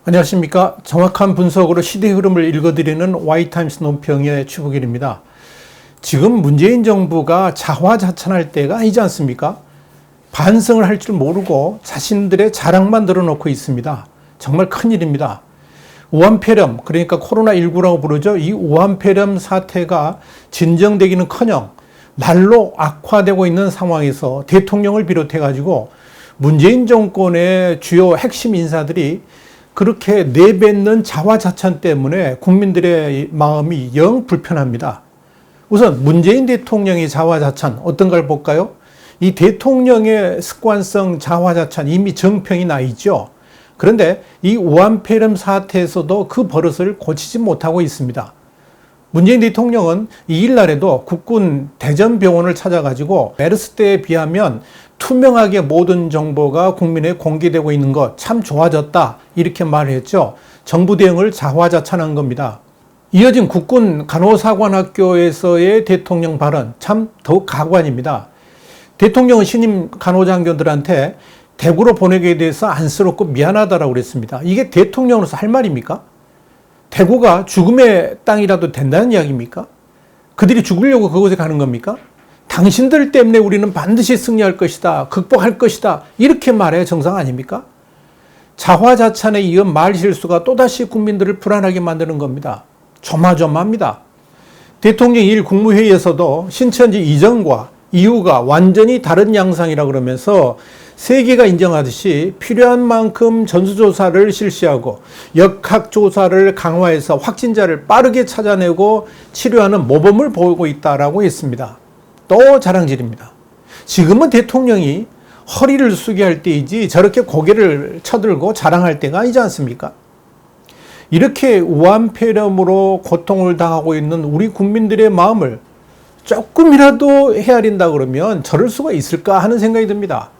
안녕하십니까. 정확한 분석으로 시대 흐름을 읽어드리는 Y타임스 논평의 추국일입니다. 지금 문재인 정부가 자화자찬할 때가 아니지 않습니까? 반성을 할 줄 모르고 자신들의 자랑만 늘어놓고 있습니다. 정말 큰일입니다. 우한폐렴, 그러니까 코로나19라고 부르죠. 이 우한폐렴 사태가 진정되기는커녕 날로 악화되고 있는 상황에서 대통령을 비롯해가지고 문재인 정권의 주요 핵심 인사들이 그렇게 내뱉는 자화자찬 때문에 국민들의 마음이 영 불편합니다. 우선 문재인 대통령의 자화자찬 어떤 걸 볼까요? 이 대통령의 습관성 자화자찬 이미 정평이 나 있죠. 그런데 이 우한폐렴 사태에서도 그 버릇을 고치지 못하고 있습니다. 문재인 대통령은 2일 날에도 국군 대전병원을 찾아가지고 메르스 때에 비하면 투명하게 모든 정보가 국민에 공개되고 있는 것 참 좋아졌다 이렇게 말을 했죠. 정부 대응을 자화자찬한 겁니다. 이어진 국군 간호사관학교에서의 대통령 발언 참 더욱 가관입니다. 대통령은 신임 간호장교들한테 대구로 보내게 돼서 안쓰럽고 미안하다라고 그랬습니다. 이게 대통령으로서 할 말입니까? 대구가 죽음의 땅이라도 된다는 이야기입니까? 그들이 죽으려고 그곳에 가는 겁니까? 당신들 때문에 우리는 반드시 승리할 것이다. 극복할 것이다. 이렇게 말해야 정상 아닙니까? 자화자찬에 이어 말실수가 또다시 국민들을 불안하게 만드는 겁니다. 조마조마합니다. 대통령 2일 국무회의에서도 신천지 이전과 이후가 완전히 다른 양상이라 그러면서 세계가 인정하듯이 필요한 만큼 전수조사를 실시하고 역학조사를 강화해서 확진자를 빠르게 찾아내고 치료하는 모범을 보이고 있다라고 했습니다. 또 자랑질입니다. 지금은 대통령이 허리를 숙여야 할 때이지 저렇게 고개를 쳐들고 자랑할 때가 아니지 않습니까? 이렇게 우한폐렴으로 고통을 당하고 있는 우리 국민들의 마음을 조금이라도 헤아린다 그러면 저럴 수가 있을까 하는 생각이 듭니다.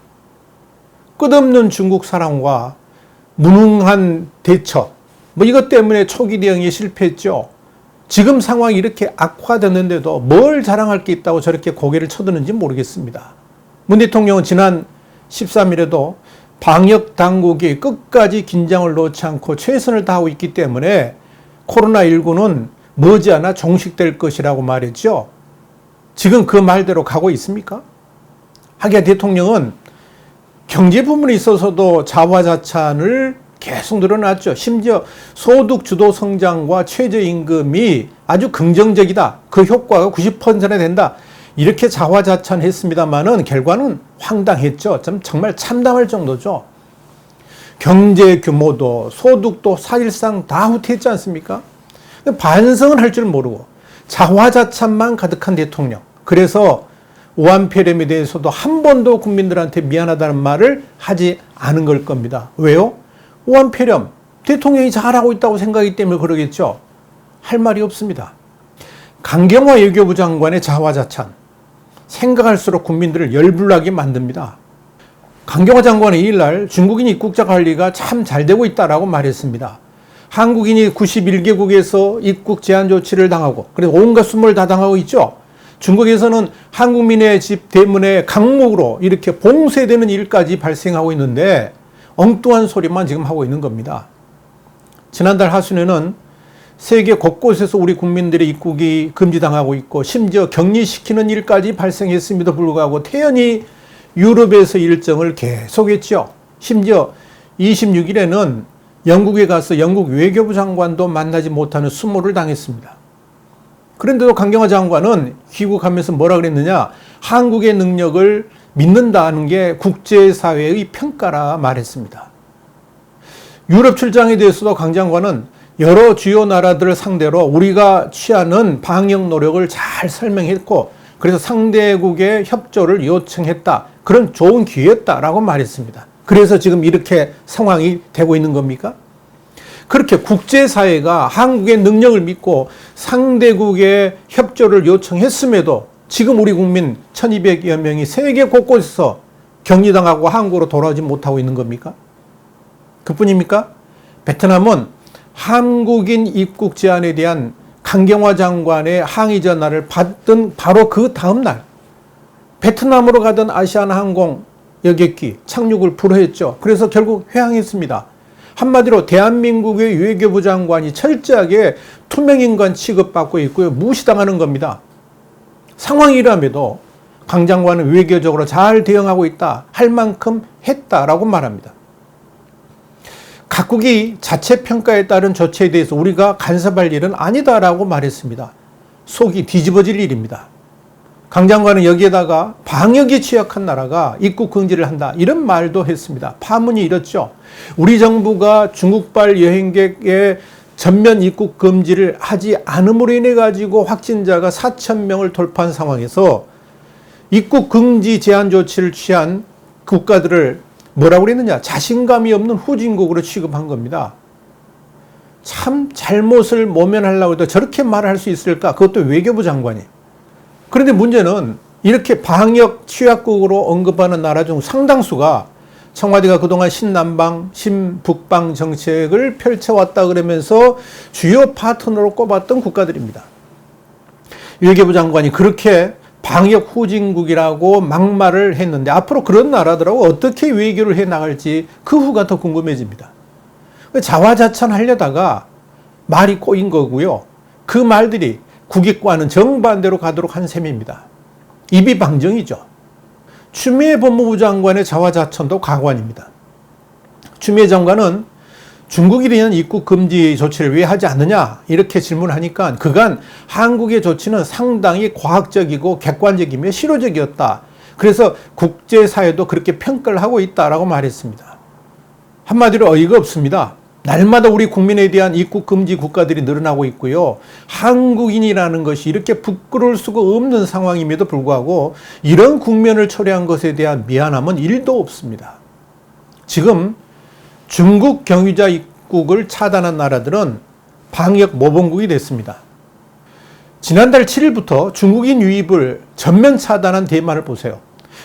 끝없는 중국 사랑과 무능한 대처, 이것 때문에 초기 대응이 실패했죠. 지금 상황이 이렇게 악화됐는데도 뭘 자랑할 게 있다고 저렇게 고개를 쳐드는지 모르겠습니다. 문 대통령은 지난 13일에도 방역 당국이 끝까지 긴장을 놓지 않고 최선을 다하고 있기 때문에 코로나19는 머지않아 종식될 것이라고 말했죠. 지금 그 말대로 가고 있습니까? 하기야 대통령은 경제 부분에 있어서도 자화자찬을 계속 늘어났죠. 심지어 소득 주도 성장과 최저임금이 아주 긍정적이다. 그 효과가 90%나 된다. 이렇게 자화자찬했습니다만은 결과는 황당했죠. 정말 참담할 정도죠. 경제 규모도 소득도 사실상 다 후퇴했지 않습니까? 반성을 할 줄 모르고 자화자찬만 가득한 대통령. 그래서 우한폐렴에 대해서도 한 번도 국민들한테 미안하다는 말을 하지 않은 걸 겁니다. 왜요? 우한폐렴, 대통령이 잘하고 있다고 생각하기 때문에 그러겠죠. 할 말이 없습니다. 강경화 외교부 장관의 자화자찬, 생각할수록 국민들을 열불나게 만듭니다. 강경화 장관은 2일날 중국인 입국자 관리가 참 잘 되고 있다라고 말했습니다. 한국인이 91개국에서 입국 제한 조치를 당하고 그래서 온갖 수모를 다 당하고 있죠. 중국에서는 한국민의 집 대문에 강목으로 이렇게 봉쇄되는 일까지 발생하고 있는데 엉뚱한 소리만 지금 하고 있는 겁니다. 지난달 하순에는 세계 곳곳에서 우리 국민들의 입국이 금지당하고 있고 심지어 격리시키는 일까지 발생했음에도 불구하고 태연히 유럽에서 일정을 계속했죠. 심지어 26일에는 영국에 가서 영국 외교부 장관도 만나지 못하는 수모를 당했습니다. 그런데도 강경화 장관은 귀국하면서 뭐라 그랬느냐? 한국의 능력을 믿는다는 게 국제사회의 평가라 말했습니다. 유럽 출장에 대해서도 강 장관은 여러 주요 나라들을 상대로 우리가 취하는 방역 노력을 잘 설명했고 그래서 상대국의 협조를 요청했다. 그런 좋은 기회였다라고 말했습니다. 그래서 지금 이렇게 상황이 되고 있는 겁니까? 그렇게 국제사회가 한국의 능력을 믿고 상대국의 협조를 요청했음에도 지금 우리 국민 1200여 명이 세계 곳곳에서 격리당하고 한국으로 돌아오지 못하고 있는 겁니까? 그뿐입니까? 베트남은 한국인 입국 제한에 대한 강경화 장관의 항의 전화를 받던 바로 그 다음 날 베트남으로 가던 아시아나항공 여객기 착륙을 불허했죠. 그래서 결국 회항했습니다. 한마디로 대한민국의 외교부 장관이 철저하게 투명인간 취급받고 있고요. 무시당하는 겁니다. 상황이라며도 강 장관은 외교적으로 잘 대응하고 있다. 할 만큼 했다라고 말합니다. 각국이 자체 평가에 따른 조치에 대해서 우리가 간섭할 일은 아니다라고 말했습니다. 속이 뒤집어질 일입니다. 강 장관은 여기에다가 방역에 취약한 나라가 입국 금지를 한다 이런 말도 했습니다. 파문이 일었죠. 우리 정부가 중국발 여행객의 전면 입국 금지를 하지 않음으로 인해 가지고 확진자가 4,000명을 돌파한 상황에서 입국 금지 제한 조치를 취한 국가들을 뭐라고 그랬느냐? 자신감이 없는 후진국으로 취급한 겁니다. 참 잘못을 모면하려고 해도 저렇게 말을 할 수 있을까? 그것도 외교부 장관이. 그런데 문제는 이렇게 방역 취약국으로 언급하는 나라 중 상당수가 청와대가 그동안 신남방, 신북방 정책을 펼쳐왔다 그러면서 주요 파트너로 꼽았던 국가들입니다. 외교부 장관이 그렇게 방역 후진국이라고 막말을 했는데 앞으로 그런 나라들하고 어떻게 외교를 해 나갈지 그 후가 더 궁금해집니다. 자화자찬하려다가 말이 꼬인 거고요. 그 말들이 국익과는 정반대로 가도록 한 셈입니다. 입이 방정이죠. 추미애 법무부 장관의 자화자찬도 가관입니다. 추미애 장관은 중국에 대한 입국 금지 조치를 왜 하지 않느냐 이렇게 질문하니까 그간 한국의 조치는 상당히 과학적이고 객관적이며 실효적이었다. 그래서 국제사회도 그렇게 평가를 하고 있다라고 말했습니다. 한마디로 어이가 없습니다. 날마다 우리 국민에 대한 입국 금지 국가들이 늘어나고 있고요. 한국인이라는 것이 이렇게 부끄러울 수가 없는 상황임에도 불구하고 이런 국면을 초래한 것에 대한 미안함은 1도 없습니다. 지금 중국 경유자 입국을 차단한 나라들은 방역 모범국이 됐습니다. 지난달 7일부터 중국인 유입을 전면 차단한 대만을 보세요.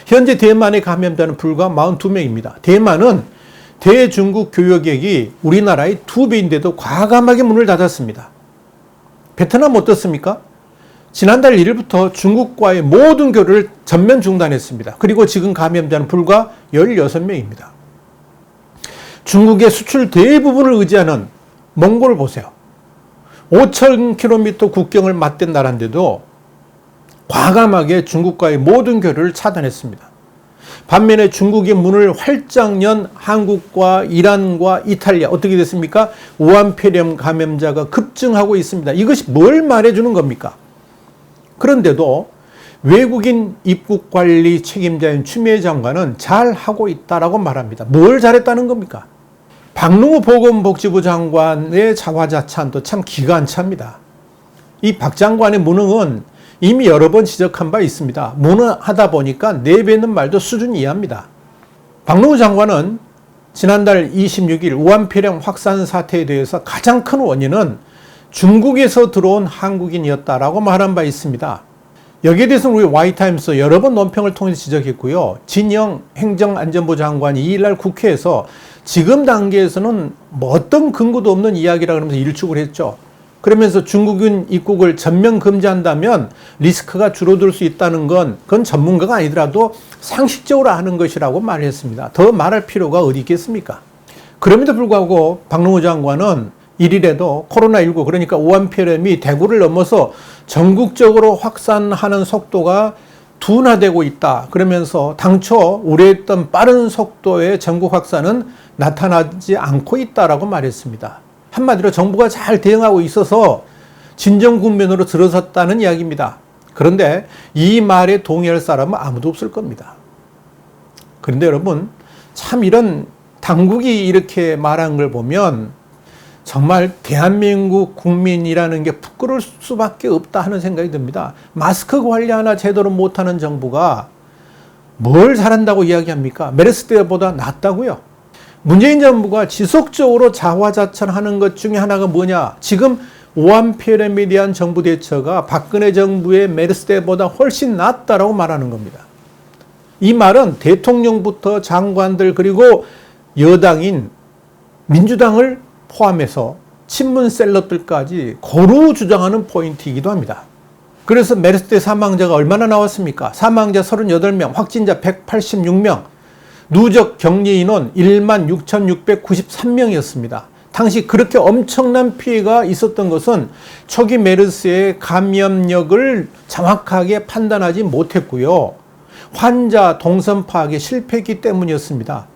현재 대만의 감염자는 불과 42명입니다. 대만은 대중국 교역액이 우리나라의 2배인데도 과감하게 문을 닫았습니다. 베트남 어떻습니까? 지난달 1일부터 중국과의 모든 교류를 전면 중단했습니다. 그리고 지금 감염자는 불과 16명입니다. 중국의 수출 대부분을 의지하는 몽골을 보세요. 5,000km 국경을 맞댄 나라인데도 과감하게 중국과의 모든 교류를 차단했습니다. 반면에 중국의 문을 활짝 연 한국과 이란과 이탈리아 어떻게 됐습니까? 우한폐렴 감염자가 급증하고 있습니다. 이것이 뭘 말해주는 겁니까? 그런데도 외국인 입국 관리 책임자인 추미애 장관은 잘하고 있다라고 말합니다. 뭘 잘했다는 겁니까? 박능우 보건복지부 장관의 자화자찬도 참 기관차입니다. 이 박 장관의 무능은 이미 여러 번 지적한 바 있습니다. 무능하다 보니까 내뱉는 말도 수준 이하입니다. 박능우 장관은 지난달 26일 우한폐렴 확산 사태에 대해서 가장 큰 원인은 중국에서 들어온 한국인이었다라고 말한 바 있습니다. 여기에 대해서는 우리 와이타임스 여러 번 논평을 통해서 지적했고요. 진영 행정안전부 장관이 2일날 국회에서 지금 단계에서는 어떤 근거도 없는 이야기라 그러면서 일축을 했죠. 그러면서 중국인 입국을 전면 금지한다면 리스크가 줄어들 수 있다는 건 그건 전문가가 아니더라도 상식적으로 아는 것이라고 말했습니다. 더 말할 필요가 어디 있겠습니까? 그럼에도 불구하고 박능우 장관은 1일에도 코로나19 그러니까 우한폐렴이 대구를 넘어서 전국적으로 확산하는 속도가 둔화되고 있다. 그러면서 당초 우려했던 빠른 속도의 전국 확산은 나타나지 않고 있다라고 말했습니다. 한마디로 정부가 잘 대응하고 있어서 진정 국면으로 들어섰다는 이야기입니다. 그런데 이 말에 동의할 사람은 아무도 없을 겁니다. 그런데 여러분 참 이런 당국이 이렇게 말한 걸 보면 정말 대한민국 국민이라는 게 부끄러울 수밖에 없다 하는 생각이 듭니다. 마스크 관리 하나 제대로 못하는 정부가 뭘 잘한다고 이야기합니까? 메르스 때보다 낫다고요? 문재인 정부가 지속적으로 자화자찬하는 것 중에 하나가 뭐냐? 지금 우한폐렴에 대한 정부 대처가 박근혜 정부의 메르스 때보다 훨씬 낫다라고 말하는 겁니다. 이 말은 대통령부터 장관들 그리고 여당인 민주당을 포함해서 친문 셀럽들까지 고루 주장하는 포인트이기도 합니다. 그래서 메르스 때 사망자가 얼마나 나왔습니까? 사망자 38명, 확진자 186명. 누적 격리 인원 16,693명이었습니다. 당시 그렇게 엄청난 피해가 있었던 것은 초기 메르스의 감염력을 정확하게 판단하지 못했고요. 환자 동선 파악에 실패했기 때문이었습니다.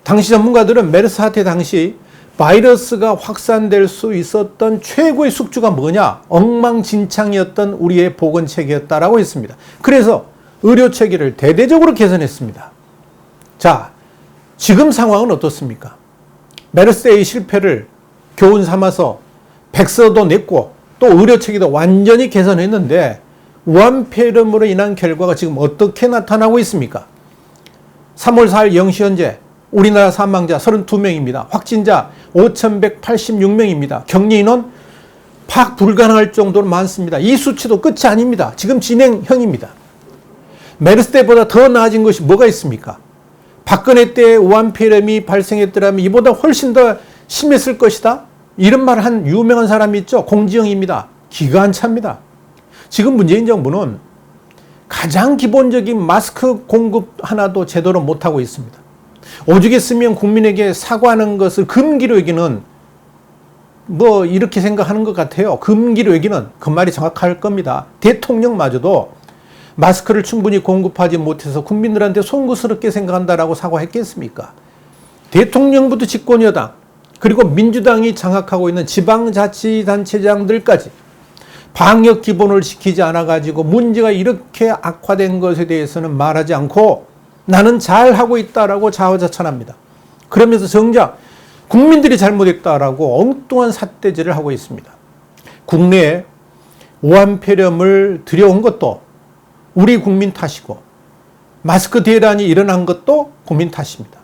당시 전문가들은 메르스 사태 당시 바이러스가 확산될 수 있었던 최고의 숙주가 뭐냐? 엉망진창이었던 우리의 보건체계였다라고 했습니다. 그래서 의료체계를 대대적으로 개선했습니다. 자, 지금 상황은 어떻습니까? 메르스 때의 실패를 교훈 삼아서 백서도 냈고 또 의료체계도 완전히 개선했는데 우한폐렴으로 인한 결과가 지금 어떻게 나타나고 있습니까? 3월 4일 0시 현재 우리나라 사망자 32명입니다. 확진자 5,186명입니다. 격리 인원 파악 불가능할 정도로 많습니다. 이 수치도 끝이 아닙니다. 지금 진행형입니다. 메르스 때보다 더 나아진 것이 뭐가 있습니까? 박근혜 때 우한폐렴이 발생했더라면 이보다 훨씬 더 심했을 것이다. 이런 말을 한 유명한 사람이 있죠. 공지영입니다. 기관차입니다. 지금 문재인 정부는 가장 기본적인 마스크 공급 하나도 제대로 못하고 있습니다. 오죽했으면 국민에게 사과하는 것을 금기로 여기는 뭐 이렇게 생각하는 것 같아요. 금기로 여기는 그 말이 정확할 겁니다. 대통령마저도 마스크를 충분히 공급하지 못해서 국민들한테 송구스럽게 생각한다라고 사과했겠습니까? 대통령부터 집권여당 그리고 민주당이 장악하고 있는 지방자치단체장들까지 방역 기본을 지키지 않아가지고 문제가 이렇게 악화된 것에 대해서는 말하지 않고 나는 잘하고 있다라고 자화자찬합니다. 그러면서 정작 국민들이 잘못했다라고 엉뚱한 삿대질을 하고 있습니다. 국내에 우한폐렴을 들여온 것도 우리 국민 탓이고 마스크 대란이 일어난 것도 국민 탓입니다.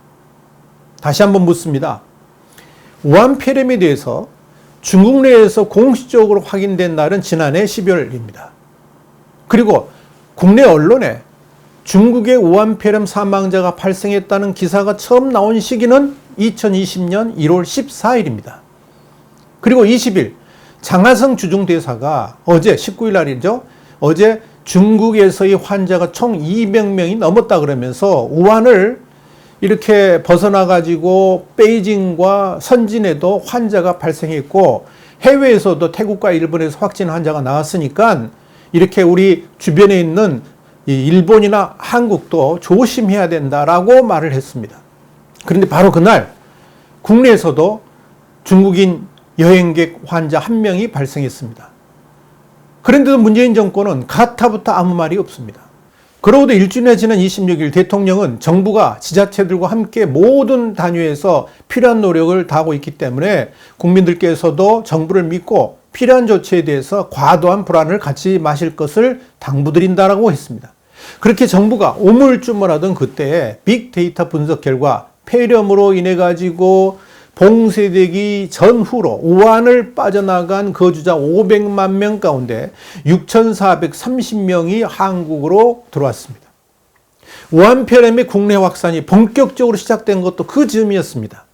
다시 한번 묻습니다. 우한폐렴에 대해서 중국 내에서 공식적으로 확인된 날은 지난해 12월입니다. 그리고 국내 언론에 중국의 우한폐렴 사망자가 발생했다는 기사가 처음 나온 시기는 2020년 1월 14일입니다. 그리고 20일 장하성 주중대사가 어제 19일 날이죠. 어제 중국에서의 환자가 총 200명이 넘었다 그러면서 우한을 이렇게 벗어나가지고 베이징과 선진에도 환자가 발생했고 해외에서도 태국과 일본에서 확진 환자가 나왔으니까 이렇게 우리 주변에 있는 일본이나 한국도 조심해야 된다라고 말을 했습니다. 그런데 바로 그날 국내에서도 중국인 여행객 환자 1명이 발생했습니다. 그런데도 문재인 정권은 가타부터 아무 말이 없습니다. 그러고도 일주일에 지난 26일 대통령은 정부가 지자체들과 함께 모든 단위에서 필요한 노력을 다하고 있기 때문에 국민들께서도 정부를 믿고 필요한 조치에 대해서 과도한 불안을 갖지 마실 것을 당부드린다라고 했습니다. 그렇게 정부가 오물쭈물하던 그때에 빅데이터 분석 결과 폐렴으로 인해 가지고 봉쇄되기 전후로 우한을 빠져나간 거주자 500만 명 가운데 6,430명이 한국으로 들어왔습니다. 우한폐렴의 국내 확산이 본격적으로 시작된 것도 그 즈음이었습니다.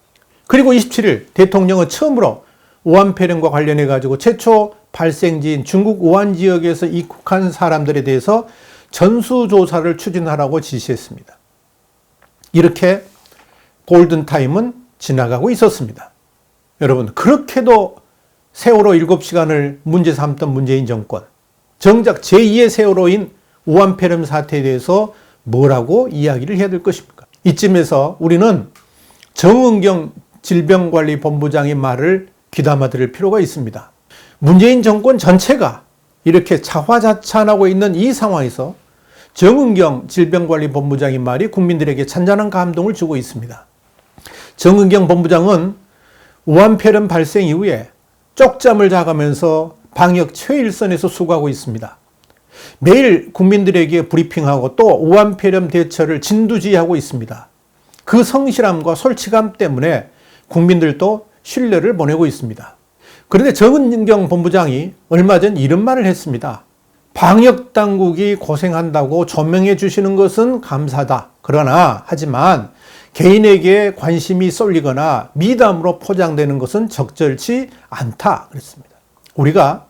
그리고 27일 대통령은 처음으로 우한폐렴과 관련해 가지고 최초 발생지인 중국 우한 지역에서 입국한 사람들에 대해서 전수조사를 추진하라고 지시했습니다. 이렇게 골든타임은 지나가고 있었습니다. 여러분, 그렇게도 세월호 7시간을 문제 삼던 문재인 정권, 정작 제2의 세월호인 우한폐렴 사태에 대해서 뭐라고 이야기를 해야 될 것입니까? 이쯤에서 우리는 정은경 질병관리본부장의 말을 귀담아 들을 필요가 있습니다. 문재인 정권 전체가 이렇게 자화자찬하고 있는 이 상황에서 정은경 질병관리본부장의 말이 국민들에게 잔잔한 감동을 주고 있습니다. 정은경 본부장은 우한폐렴 발생 이후에 쪽잠을 자가면서 방역 최일선에서 수고하고 있습니다. 매일 국민들에게 브리핑하고 또 우한폐렴 대처를 진두지휘하고 있습니다. 그 성실함과 솔직함 때문에 국민들도 신뢰를 보내고 있습니다. 그런데 정은경 본부장이 얼마 전 이런 말을 했습니다. 방역당국이 고생한다고 조명해 주시는 것은 감사하다. 그러나 하지만 개인에게 관심이 쏠리거나 미담으로 포장되는 것은 적절치 않다. 그랬습니다. 우리가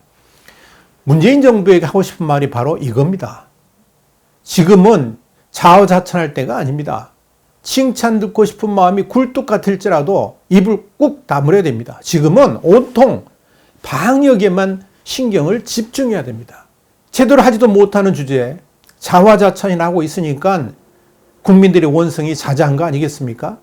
문재인 정부에게 하고 싶은 말이 바로 이겁니다. 지금은 자화자찬할 때가 아닙니다. 칭찬 듣고 싶은 마음이 굴뚝 같을지라도 입을 꾹 다물어야 됩니다. 지금은 온통 방역에만 신경을 집중해야 됩니다. 제대로 하지도 못하는 주제에 자화자찬이 나고 있으니까 국민들의 원성이 자자한 거 아니겠습니까?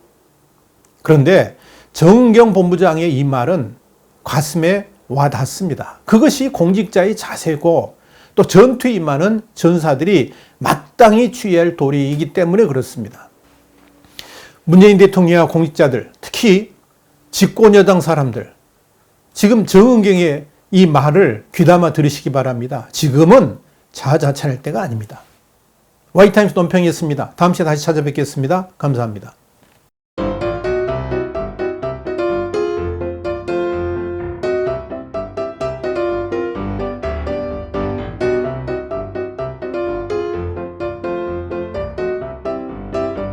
그런데 정은경 본부장의 이 말은 가슴에 와닿습니다. 그것이 공직자의 자세고 또 전투에 임하는 전사들이 마땅히 취해야 할 도리이기 때문에 그렇습니다. 문재인 대통령과 공직자들, 특히 집권여당 사람들, 지금 정은경의 이 말을 귀담아 들으시기 바랍니다. 지금은 자아자찬할 때가 아닙니다. 와이타임스 논평이었습니다. 다음 시간에 다시 찾아뵙겠습니다. 감사합니다.